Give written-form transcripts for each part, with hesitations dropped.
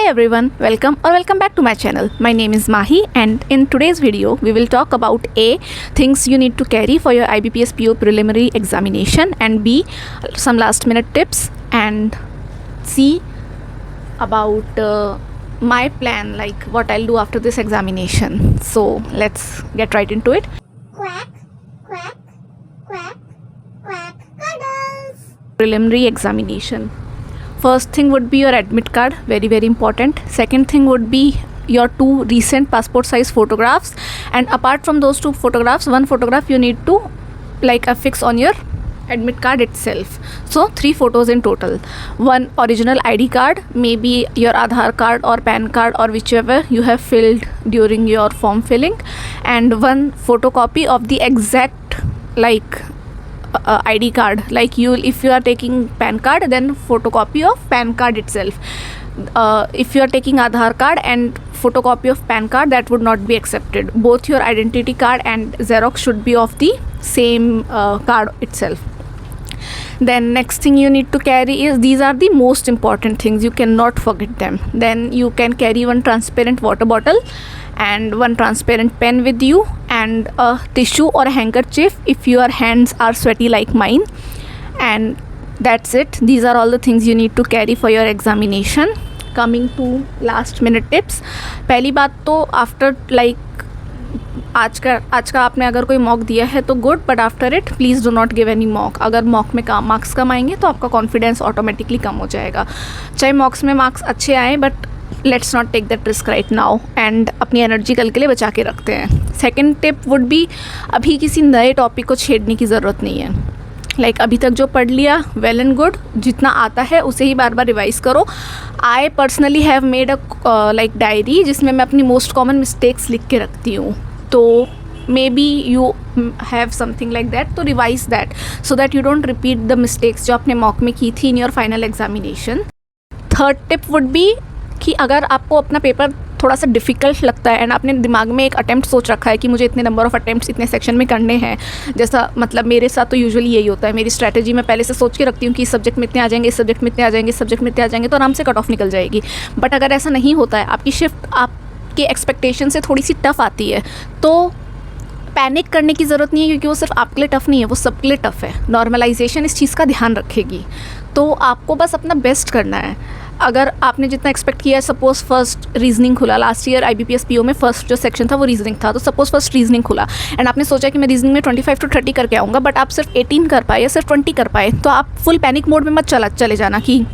everyone, welcome back to my channel. My name is Mahi and in today's video we will talk about A, things you need to carry for your IBPS PO preliminary examination, and B, some last minute tips, and C, about my plan, like what I'll do after this examination. So let's get right into it. Quack, quack, quack, quack, cuddles. Preliminary examination. First thing would be your admit card, very important. Second thing would be your 2 recent passport size photographs, and apart from those 2 photographs, 1 photograph you need to affix on your admit card itself. So 3 photos in total. 1 original ID card, maybe your Aadhaar card or PAN card or whichever you have filled during your form filling, and 1 photocopy of the exact ID card. If you are taking PAN card, then photocopy of PAN card itself. If you are taking Aadhaar card and photocopy of PAN card, that would not be accepted. Both your identity card and Xerox should be of the same card itself. Then next thing you need to carry is, these are the most important things, you cannot forget them. Then you can carry 1 transparent water bottle and 1 transparent pen with you, and a tissue or a handkerchief if your hands are sweaty like mine, and that's it. These are all the things you need to carry for your examination. Coming to last minute tips. पहली बात तो after आज का आपने अगर कोई mock दिया है तो good, but after it please do not give any mock. अगर मॉक में मार्क्स कम आएंगे तो आपका कॉन्फिडेंस ऑटोमेटिकली कम हो जाएगा. चाहे मॉक्स में मार्क्स अच्छे आए, but let's not take that risk right now, and अपनी एनर्जी कल के लिए बचा के रखते हैं. सेकेंड टिप वुड बी, अभी किसी नए टॉपिक को छेड़ने की ज़रूरत नहीं है. अभी तक जो पढ़ लिया, वेल एंड गुड, जितना आता है उसे ही बार बार रिवाइज़ करो. I personally have made a diary जिसमें मैं अपनी मोस्ट कॉमन मिस्टेक्स लिख के रखती हूँ. तो maybe you have something like that, तो revise that so that you don't repeat the mistakes जो आपने मॉक में की थी in your final examination. Third tip would be कि अगर आपको अपना पेपर थोड़ा सा डिफ़िकल्ट लगता है एंड आपने दिमाग में एक अटैम्प्ट सोच रखा है कि मुझे इतने नंबर ऑफ़ अटैम्प्ट्स इतने सेक्शन में करने हैं, जैसा मेरे साथ तो यूजुअली यही होता है. मेरी स्ट्रैटेजी मैं पहले से सोच के रखती हूँ कि इस सब्जेक्ट में इतने आ जाएंगे, इस सब्जेक्ट में इतने आ जाएंगे, इस सब्जेक्ट में इतने आ जाएंगे, तो आराम से कट ऑफ निकल जाएगी. बट अगर ऐसा नहीं होता है, आपकी शिफ्ट आपके एक्सपेक्टेशन से थोड़ी सी टफ़ आती है, तो पैनिक करने की ज़रूरत नहीं है, क्योंकि वो सिर्फ आपके लिए टफ़ नहीं है, वो सबके लिए टफ़ है. नॉर्मलाइजेशन इस चीज़ का ध्यान रखेगी. तो आपको बस अपना बेस्ट करना है. अगर आपने जितना एक्सपेक्ट किया है, सपोज़ फर्स्ट रीजनिंग खुला, लास्ट ईयर IBPS PO में फर्स्ट जो सेक्शन था वो रीजनिंग था, तो सपोज़ फर्स्ट रीजनिंग खुला एंड आपने सोचा कि मैं रीजनिंग में 25 to 30 करके आऊँगा, बट आप सिर्फ 18 कर पाए या सिर्फ 20 कर पाए, तो आप फुल पैनिक मोड में मत चले जाना कि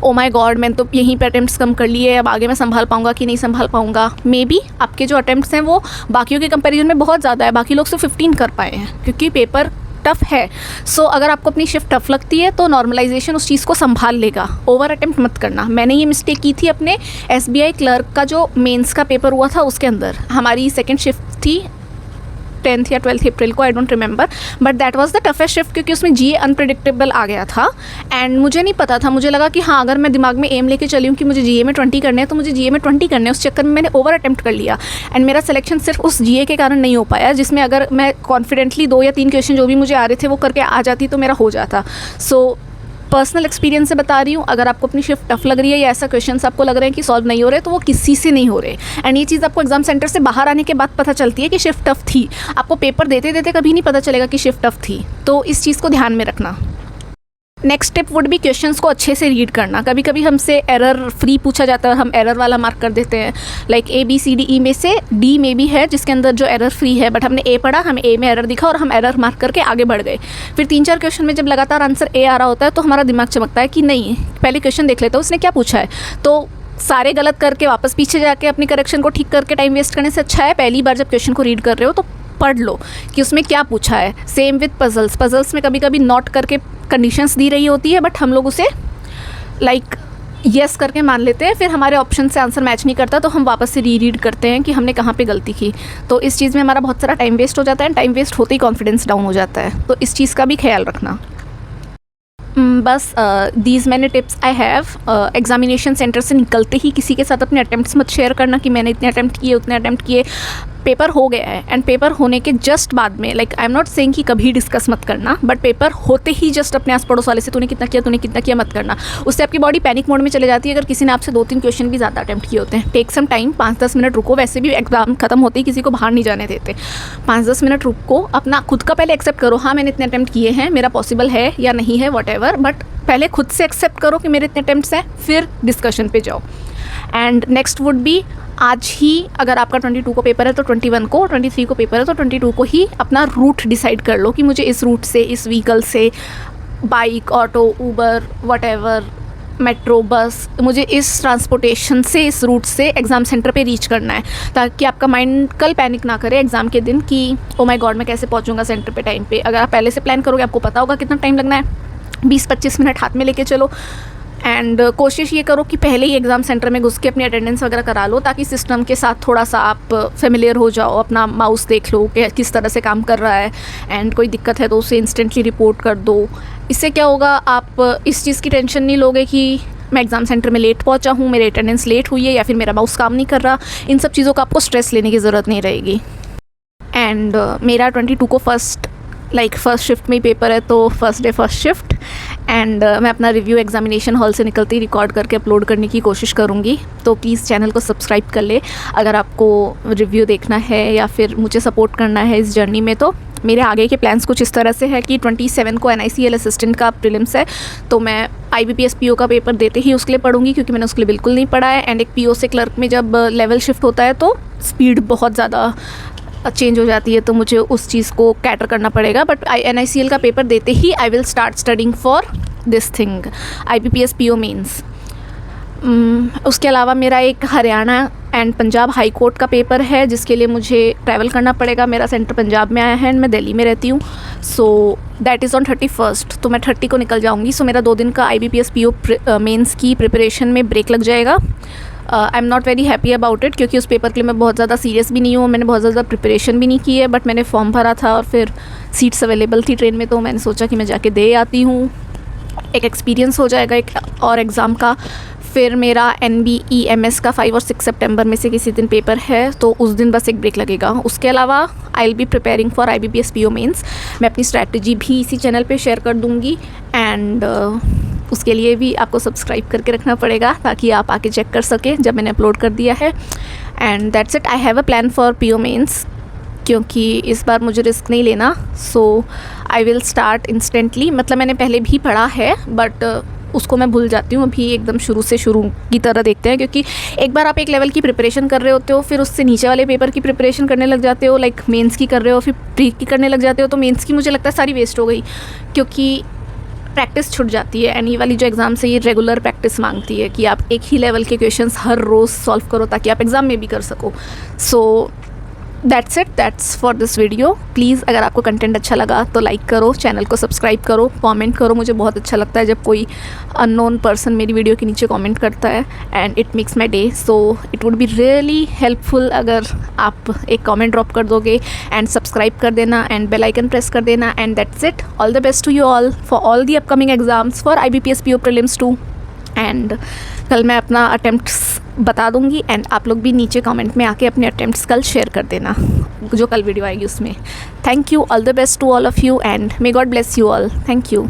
ओ माय गॉड, मैंने तो यहीं पे अटैम्प्ट्स कम कर लिए, अब आगे मैं संभाल पाऊँगा कि नहीं संभाल पाऊँगा. मे बी आपके जो अटैम्प्ट्स हैं वो बाकियों के कंपैरिजन में बहुत ज़्यादा है, बाकी लोग सिर्फ 15 कर पाए हैं क्योंकि पेपर टफ़ है. सो अगर आपको अपनी शिफ्ट टफ़ लगती है तो नॉर्मलाइजेशन उस चीज़ को संभाल लेगा. ओवर अटैम्प्ट मत करना. मैंने ये मिस्टेक की थी अपने SBI क्लर्क का जो मेंस का पेपर हुआ था उसके अंदर. हमारी सेकेंड शिफ्ट थी 10th या 12th अप्रैल को, I don't remember, but that was the toughest shift क्योंकि उसमें GA अनप्रेडिक्टेबल आ गया था एंड मुझे नहीं पता था. मुझे लगा कि हाँ, अगर मैं दिमाग में एम लेके चली हूँ कि मुझे GA में 20 करने हैं तो मुझे GA में 20 करने हैं. उस चक्कर में मैंने ओवर अटैम्प्ट कर लिया एंड मेरा सिलेक्शन सिर्फ उस GA के कारण नहीं हो पाया, जिसमें अगर मैं कॉन्फिडेंटली 2 या 3 क्वेश्चन जो भी मुझे आ रहे थे वो करके आ जाती तो मेरा हो जाता. सो पर्सनल एक्सपीरियंस से बता रही हूँ, अगर आपको अपनी शिफ्ट टफ लग रही है या ऐसा क्वेश्चंस आपको लग रहे हैं कि सॉल्व नहीं हो रहे, तो वो किसी से नहीं हो रहे. एंड ये चीज़ आपको एग्जाम सेंटर से बाहर आने के बाद पता चलती है कि शिफ्ट टफ थी. आपको पेपर देते देते कभी नहीं पता चलेगा कि शिफ्ट टफ थी. तो इस चीज़ को ध्यान में रखना. नेक्स्ट टिप वुड भी क्वेश्चंस को अच्छे से रीड करना. कभी कभी हमसे एरर फ्री पूछा जाता है, हम एरर वाला मार्क कर देते हैं. ABCDE में से D में भी है जिसके अंदर जो एरर फ्री है, बट हमने A पढ़ा, हमें A में एरर दिखा और हम एरर मार्क करके आगे बढ़ गए. फिर 3-4 क्वेश्चन में जब लगातार आंसर A आ रहा होता है तो हमारा दिमाग चमकता है कि नहीं, पहले क्वेश्चन देख लेता हूँ उसने क्या पूछा है. तो सारे गलत करके वापस पीछे जाके अपनी करेक्शन को ठीक करके टाइम वेस्ट करने से अच्छा है पहली बार जब क्वेश्चन को रीड कर रहे हो तो पढ़ लो कि उसमें क्या पूछा है. सेम विथ पजल्स में कभी कभी नोट करके कंडीशंस दी रही होती है, बट हम लोग उसे यस करके मान लेते हैं. फिर हमारे ऑप्शन से आंसर मैच नहीं करता तो हम वापस से रीड करते हैं कि हमने कहाँ पे गलती की. तो इस चीज़ में हमारा बहुत सारा टाइम वेस्ट हो जाता है. टाइम वेस्ट होते ही कॉन्फिडेंस डाउन हो जाता है. तो इस चीज़ का भी ख्याल रखना. बस these many tips I have. Examination centre से निकलते ही किसी के साथ अपने अटैम्प्ट्स मत शेयर करना कि मैंने इतने अटैम्प्ट किए उतने अटैम्प्ट किए। पेपर हो गया है एंड पेपर होने के जस्ट बाद में, like I am not saying कि कभी डिस्कस मत करना, बट पेपर होते ही जस्ट अपने आस पड़ोस वाले से तूने कितना किया मत करना। उससे आपकी बॉडी पैनिक मोड में चले जाती है अगर किसी ने आपसे 2-3 क्वेश्चन भी ज़्यादा अटैम्प्ट किए होते हैं। टेक सम टाइम, 5-10 मिनट रुको। वैसे भी एग्जाम खत्म होते ही किसी को बाहर नहीं जाने देते। 5-10 मिनट रुको, अपना खुद का पहले एक्सेप्ट करो, हाँ मैंने इतने अटैम्प्ट किए हैं, मेरा पॉसिबल है या नहीं है, वॉट, बट पहले खुद से एक्सेप्ट करो कि मेरे इतने अटैम्प्ट्स हैं, फिर डिस्कशन पे जाओ। एंड नेक्स्ट वुड बी, आज ही अगर आपका 22 को पेपर है तो 21 को, 23 को पेपर है तो 22 को ही अपना रूट डिसाइड कर लो कि मुझे इस रूट से, इस व्हीकल से, bike, auto, Uber, whatever, metro, बस, मुझे इस ट्रांसपोर्टेशन से, इस रूट से एग्ज़ाम सेंटर पे रीच करना है, ताकि आपका माइंड कल पैनिक ना करे एग्ज़ाम के दिन कि ओ माय गॉड मैं कैसे पहुंचूंगा सेंटर पे टाइम पे। अगर आप पहले से प्लान करोगे, आपको पता होगा कितना टाइम लगना है, 20-25 मिनट हाथ में लेके चलो। एंड कोशिश ये करो कि पहले ही एग्ज़ाम सेंटर में घुस के अपनी अटेंडेंस वगैरह करा लो, ताकि सिस्टम के साथ थोड़ा सा आप फेमिलियर हो जाओ, अपना माउस देख लो कि किस तरह से काम कर रहा है, एंड कोई दिक्कत है तो उसे इंस्टेंटली रिपोर्ट कर दो। इससे क्या होगा, आप इस चीज़ की टेंशन नहीं लोगे कि मैं एग्ज़ाम सेंटर में लेट पहुंचा हूँ, मेरी अटेंडेंस लेट हुई है या फिर मेरा माउस काम नहीं कर रहा। इन सब चीज़ों का आपको स्ट्रेस लेने की ज़रूरत नहीं रहेगी। एंड मेरा 22 को फर्स्ट शिफ्ट में ही पेपर है, तो first day first shift. And मैं अपना रिव्यू एग्जामिनेशन हॉल से निकलते ही रिकॉर्ड करके अपलोड करने की कोशिश करूँगी, तो प्लीज़ चैनल को सब्सक्राइब कर ले अगर आपको रिव्यू देखना है या फिर मुझे सपोर्ट करना है इस जर्नी में। तो मेरे आगे के प्लान्स कुछ इस तरह से है कि 27 को NICL असिस्टेंट का प्रीलिम्स है, तो मैं IBPS PO का पेपर देते ही उसके लिए पढ़ूंगी, क्योंकि मैंने उसके लिए बिल्कुल नहीं पढ़ा है। एंड एक PO से क्लर्क में जब लेवल शिफ्ट होता है तो स्पीड बहुत ज़्यादा चेंज हो जाती है, तो मुझे उस चीज़ को कैटर करना पड़ेगा। बट NICL का पेपर देते ही I will start studying for this thing, IBPS PO mains. उसके अलावा मेरा एक Haryana and Punjab high court का पेपर है, जिसके लिए मुझे ट्रैवल करना पड़ेगा। मेरा सेंटर पंजाब में आया है एंड मैं दिल्ली में रहती हूँ, so that is on 31st, तो मैं 30 को निकल जाऊँगी। सो मेरा 2 दिन का IBPS PO मेंस की प्रिपरेशन में ब्रेक लग जाएगा। I am not very happy about it, क्योंकि उस पेपर के लिए मैं बहुत ज़्यादा सीरियस भी नहीं हूँ, मैंने बहुत ज़्यादा प्रिपरेशन भी नहीं की है, बट मैंने फॉर्म भरा था और फिर सीट्स अवेलेबल थी ट्रेन में, तो मैंने सोचा कि मैं जाके दे आती हूँ, एक एक्सपीरियंस हो जाएगा एक और एग्ज़ाम का। फिर मेरा NBEMS का 5 और 6 सितंबर में से किसी दिन पेपर है, तो उस दिन बस एक ब्रेक लगेगा। उसके अलावा I will be preparing for IBPS PO mains. मैं अपनी स्ट्रैटेजी भी इसी चैनल पे शेयर कर दूँगी, एंड उसके लिए भी आपको सब्सक्राइब करके रखना पड़ेगा ताकि आप आके चेक कर सकें जब मैंने अपलोड कर दिया है। And that's it, I have a plan for PO mains, क्योंकि इस बार मुझे रिस्क नहीं लेना, so I will start instantly. मतलब मैंने पहले भी पढ़ा है, बट उसको मैं भूल जाती हूँ। अभी एकदम शुरू की तरह देखते हैं, क्योंकि एक बार आप एक लेवल की प्रिपरेशन कर रहे होते हो, फिर उससे नीचे वाले पेपर की प्रिपरेशन करने लग जाते हो, लाइक मेंस की कर रहे हो, फिर प्री की करने लग जाते हो, तो मेंस की मुझे लगता है सारी वेस्ट हो गई, क्योंकि प्रैक्टिस छूट जाती है। एंड ये वाली जो एग्ज़ाम से ये रेगुलर प्रैक्टिस मांगती है कि आप एक ही लेवल के क्वेश्चंस हर रोज़ सॉल्व करो, ताकि आप एग्ज़ाम में भी कर सको। So that's it, that's for this video. Please अगर आपको कंटेंट अच्छा लगा तो लाइक करो, चैनल को सब्सक्राइब करो, कमेंट करो। मुझे बहुत अच्छा लगता है जब कोई अननोन पर्सन मेरी वीडियो के नीचे कमेंट करता है, and it makes my day. So it would be really helpful अगर आप एक कमेंट ड्रॉप कर दोगे, एंड सब्सक्राइब कर देना, एंड बेल आइकन प्रेस कर देना। And that's it, all the best to you all for all the upcoming exams for IBPS PO prelims 2। And कल मैं अपना अटेम्प्ट्स बता दूंगी, एंड आप लोग भी नीचे कमेंट में आके अपने अटेम्प्ट्स कल शेयर कर देना, जो कल वीडियो आएगी उसमें। Thank you, all the best to all of you, and may God bless you all. Thank you.